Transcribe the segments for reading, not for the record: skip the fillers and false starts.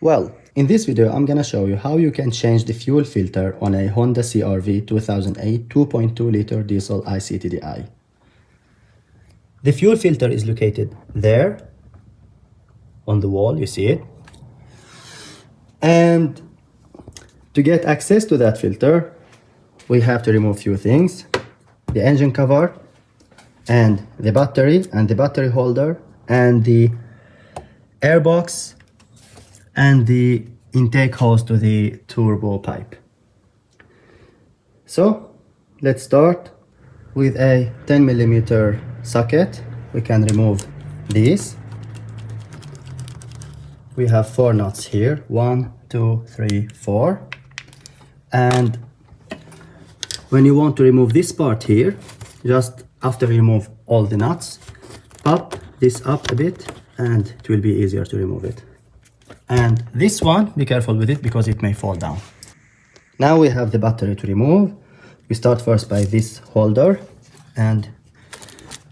Well, in this video I'm gonna show you how you can change the fuel filter on a Honda CR-V 2008 2.2 liter diesel i-CTDi. The fuel filter is located there on the wall, you see it. And to get access to that filter, we have to remove a few things: the engine cover and the battery holder and the airbox and the intake hose to the turbo pipe. So let's start with a 10mm socket. We can remove these. We have 4 nuts here, 1, 2, 3, 4. And when you want to remove this part here, just after you remove all the nuts, pop this up a bit and it will be easier to remove it. And this one, be careful with it because it may fall down. Now we have the battery to remove. We start first by this holder, and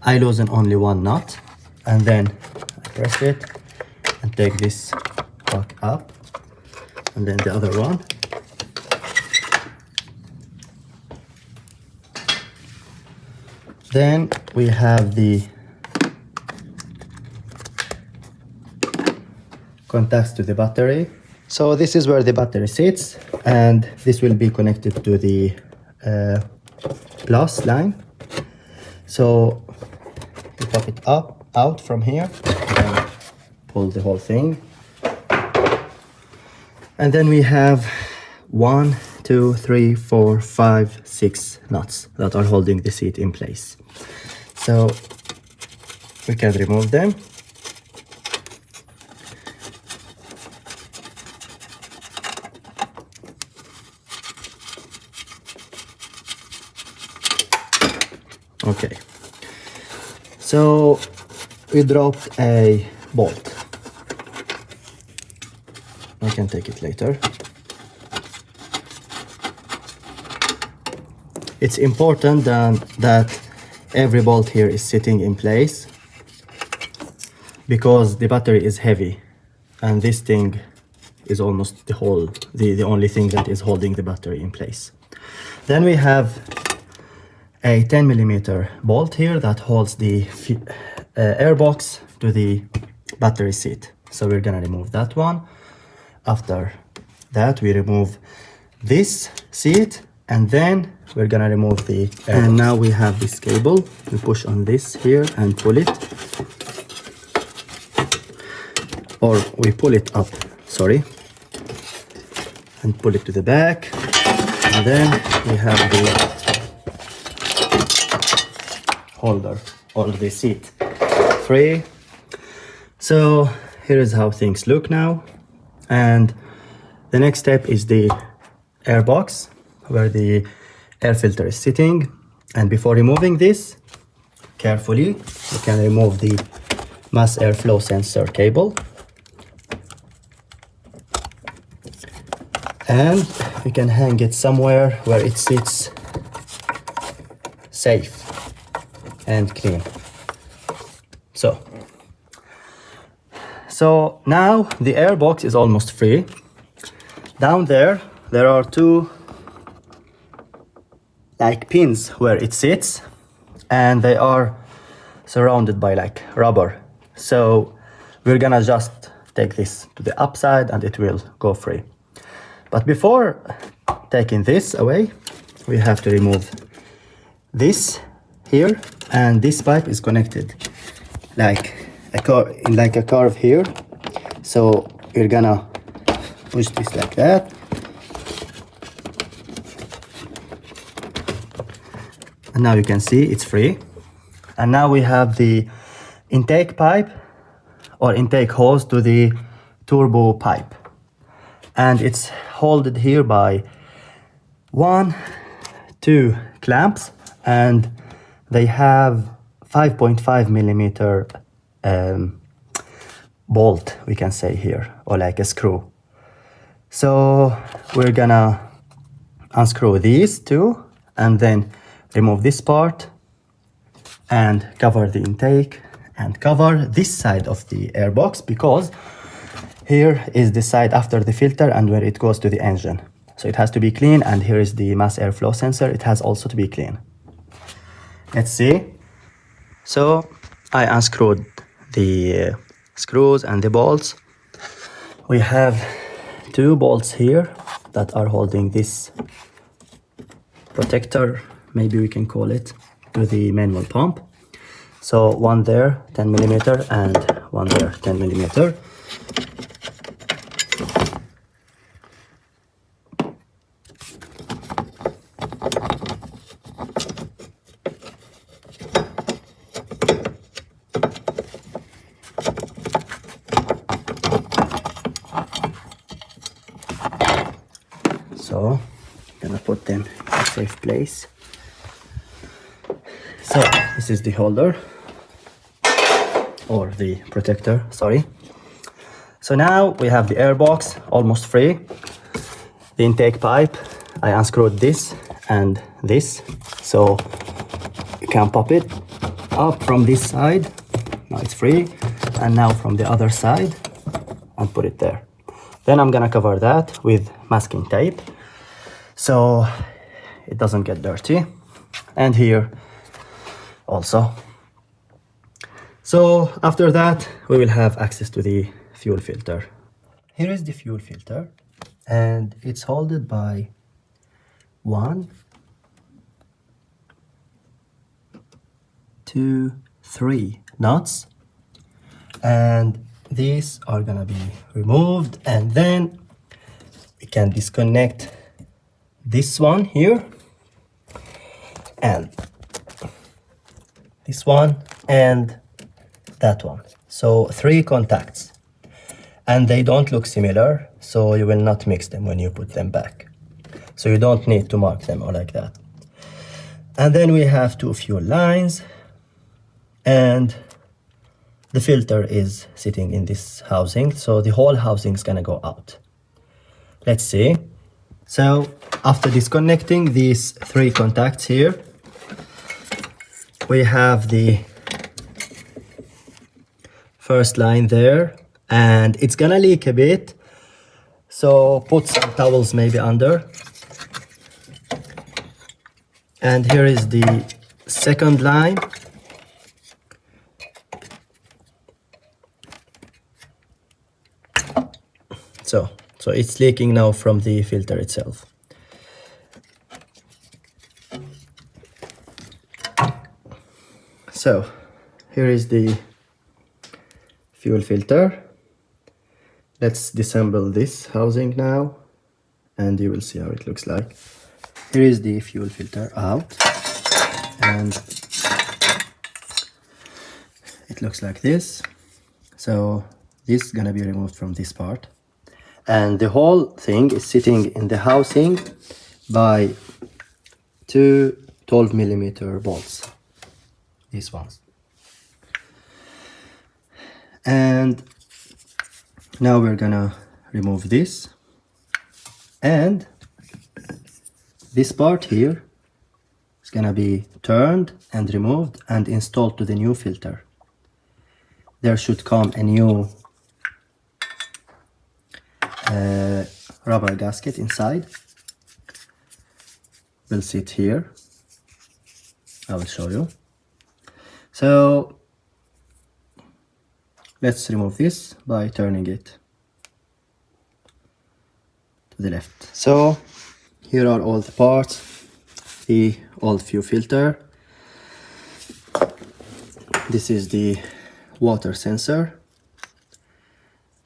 I loosen only one nut, and then I press it and take this back up, and then the other one. Then we have the contacts to the battery. So this is where the battery sits, and this will be connected to the plus line. So you pop it out from here and pull the whole thing. And then we have 1, 2, 3, 4, 5, 6 nuts that are holding the seat in place. So we can remove them. Okay, so we dropped a bolt. I can take it later. It's important that every bolt here is sitting in place because the battery is heavy, and this thing is almost the only thing that is holding the battery in place. Then we have a 10mm bolt here that holds the airbox to the battery seat. So we're gonna remove that one. After that, we remove this seat, and then we're gonna remove the airbox. And now we have this cable. We push on this here and pull it. Or we pull it up, sorry. And pull it to the back. And then we have the holder or the seat free. So here is how things look now. And the next step is the airbox, where the air filter is sitting. And before removing this, carefully, you can remove the mass airflow sensor cable. And you can hang it somewhere where it sits safe and clean. So now the airbox is almost free. Down there are 2 like pins where it sits, and they are surrounded by like rubber. So we're gonna just take this to the upside and it will go free. But before taking this away, we have to remove this here, and this pipe is connected like a curve here. So we're gonna push this like that. And now you can see it's free. And now we have the intake pipe or intake hose to the turbo pipe. And it's held here by 1, 2 clamps, and they have 5.5mm bolt, we can say here, or like a screw. So we're gonna unscrew these 2 and then remove this part and cover the intake and cover this side of the airbox, because Here is the side after the filter and where it goes to the engine. So it has to be clean, and here is the mass airflow sensor. It has also to be clean. Let's see. So I unscrewed the screws and the bolts. We have 2 bolts here that are holding this protector, maybe we can call it, to the manual pump. So one there, 10 millimeter, and one there, 10 millimeter. So I'm gonna put them in a safe place. So this is the holder, or the protector, sorry. So now we have the airbox, almost free. The intake pipe, I unscrewed this and this, so you can pop it up from this side. Now it's free. And now from the other side, and put it there. Then I'm gonna cover that with masking tape, so it doesn't get dirty. And here also. So after that, we will have access to the fuel filter. Here is the fuel filter, and it's held by 1, 2, 3 nuts, and these are gonna be removed, and then we can disconnect this one here, and this one, and that one. So 3 contacts, and they don't look similar, so you will not mix them when you put them back. So you don't need to mark them or like that. And then we have 2 fuel lines, and the filter is sitting in this housing, so the whole housing is gonna go out. Let's see. So after disconnecting these 3 contacts here, we have the first line there, and it's gonna leak a bit, so put some towels maybe under. And here is the second line. So it's leaking now from the filter itself. So here is the fuel filter. Let's disassemble this housing now, and you will see how it looks like. Here is the fuel filter out, and it looks like this. So this is gonna be removed from this part, and the whole thing is sitting in the housing by 2 12 millimeter bolts, these ones. And now we're gonna remove this, and this part here is gonna be turned and removed and installed to the new filter. There should come a new rubber gasket inside. Will sit here. I will show you. So let's remove this by turning it to the left. So here are all the parts. The old fuel filter. This is the water sensor,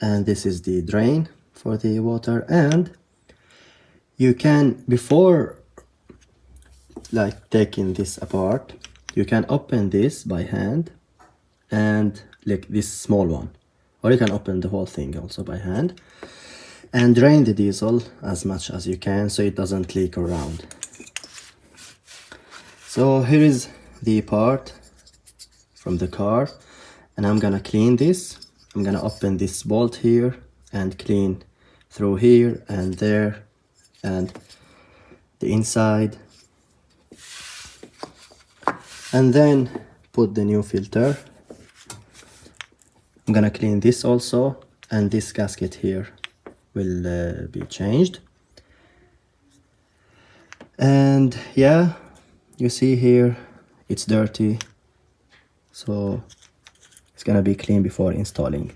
and this is the drain for the water. And you can, before like taking this apart, you can open this by hand, and like this small one, or you can open the whole thing also by hand, and drain the diesel as much as you can so it doesn't leak around. So here is the part from the car, and I'm gonna clean this. I'm gonna open this bolt here and clean through here and there and the inside, and then put the new filter. I'm gonna clean this also and this gasket here will be changed. And yeah, you see here it's dirty, so it's gonna be clean before installing.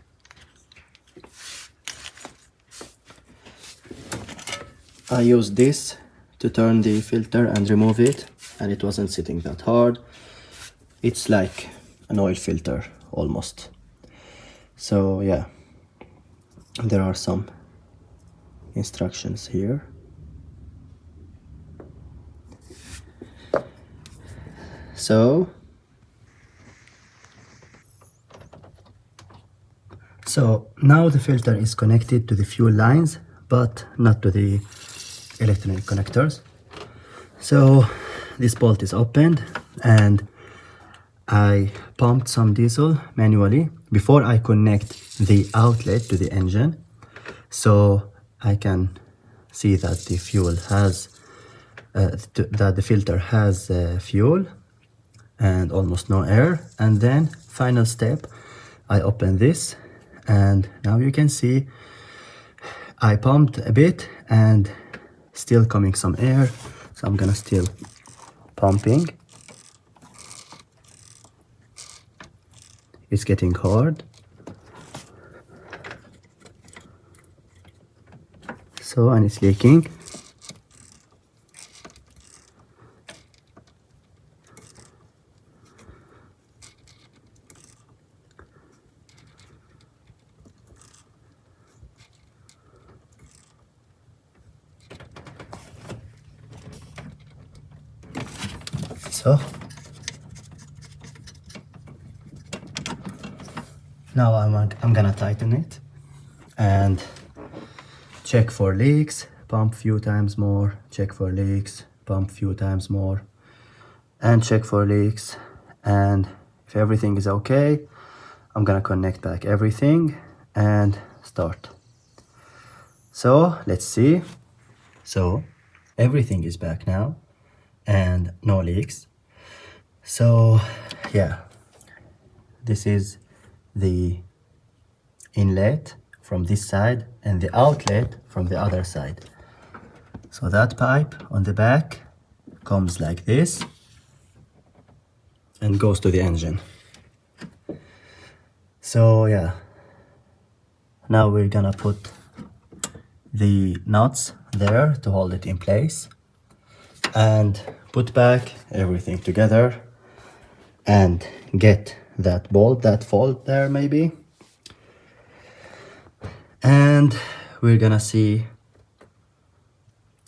I used this to turn the filter and remove it, and it wasn't sitting that hard. It's like an oil filter almost. So yeah, there are some instructions here. So now the filter is connected to the fuel lines, but not to the electronic connectors. So this bolt is opened, and I pumped some diesel manually before I connect the outlet to the engine, so I can see that the fuel has that the filter has fuel and almost no air. And then final step, I open this, and now you can see I pumped a bit and still coming some air, so I'm gonna still pumping. It's getting hard, so, and it's leaking. So now I'm gonna tighten it and check for leaks, pump few times more, check for leaks, pump few times more, and check for leaks. And if everything is okay, I'm gonna connect back everything and start. So let's see. So everything is back now and no leaks. So yeah, this is the inlet from this side and the outlet from the other side. So that pipe on the back comes like this and goes to the engine. So yeah, now we're gonna put the nuts there to hold it in place and put back everything together and get that bolt that fault there maybe. And we're gonna see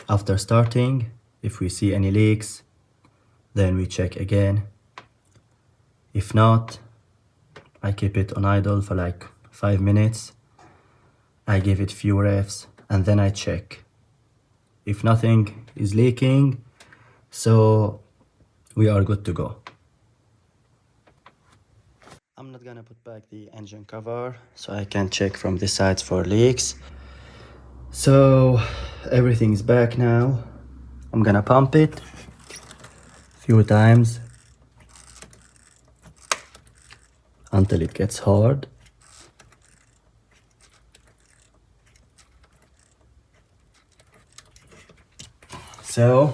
after starting if we see any leaks, then we check again. If not, I keep it on idle for like 5 minutes. I give it few revs and then I check if nothing is leaking, so we are good to go. I'm not gonna put back the engine cover so I can check from the sides for leaks. So everything's back now. I'm gonna pump it a few times until it gets hard. So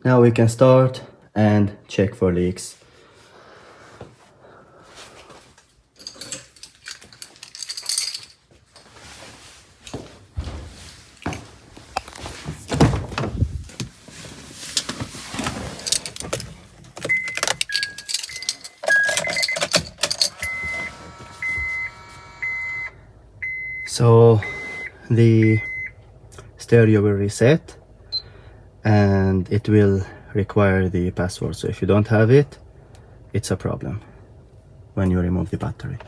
now we can start and check for leaks. So the stereo will reset and it will require the password. So if you don't have it, it's a problem when you remove the battery.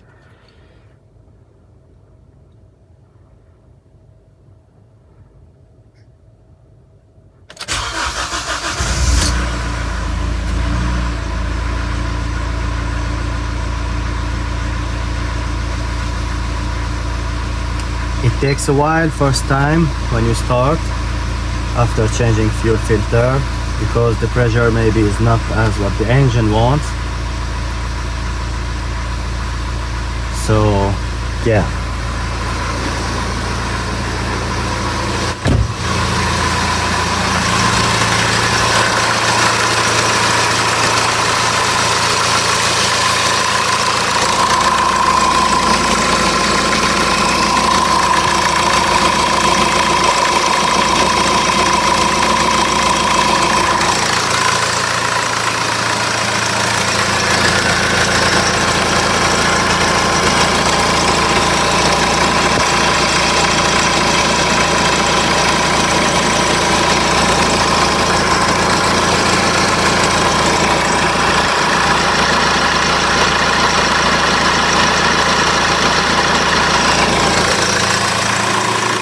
It takes a while first time when you start after changing fuel filter, because the pressure maybe is not as what the engine wants. So yeah,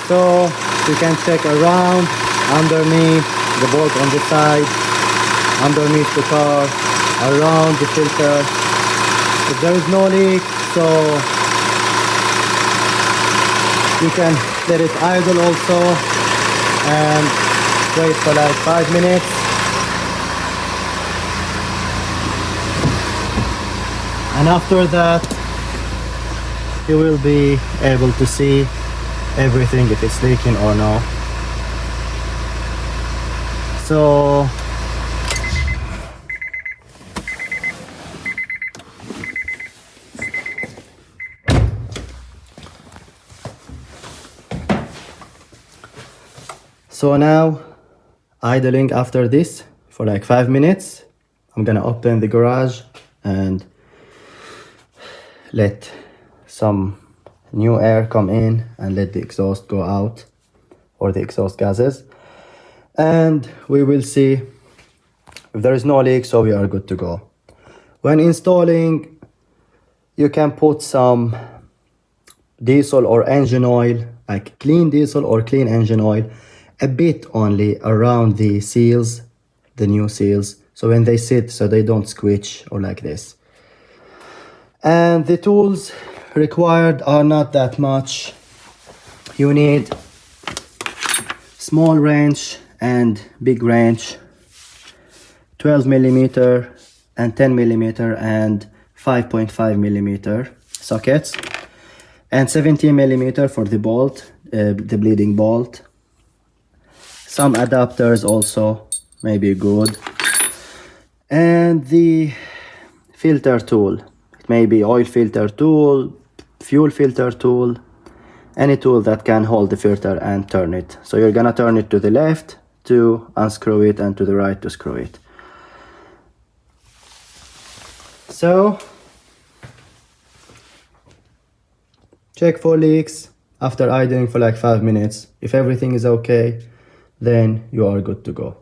So you can check around, underneath the bolt on the side, underneath the car, around the filter. If there is no leak, so you can let it idle also and wait for like 5 minutes. And after that, you will be able to see everything, if it's leaking or no. So now, idling after this for like 5 minutes. I'm gonna open the garage and let some new air come in and let the exhaust go out, or the exhaust gases, and we will see if there is no leak, so we are good to go. When installing, you can put some diesel or engine oil, like clean diesel or clean engine oil, a bit only around the seals, the new seals, so when they sit, so they don't squeak or like this. And the tools required are not that much. You need small wrench and big wrench, 12 millimeter and 10 millimeter and 5.5 millimeter sockets, and 17 millimeter for the bolt, the bleeding bolt. Some adapters also may be good, and the filter tool. It may be oil filter tool, fuel filter tool, any tool that can hold the filter and turn it. So you're gonna turn it to the left to unscrew it and to the right to screw it. So check for leaks after idling for like 5 minutes. If everything is okay, then you are good to go.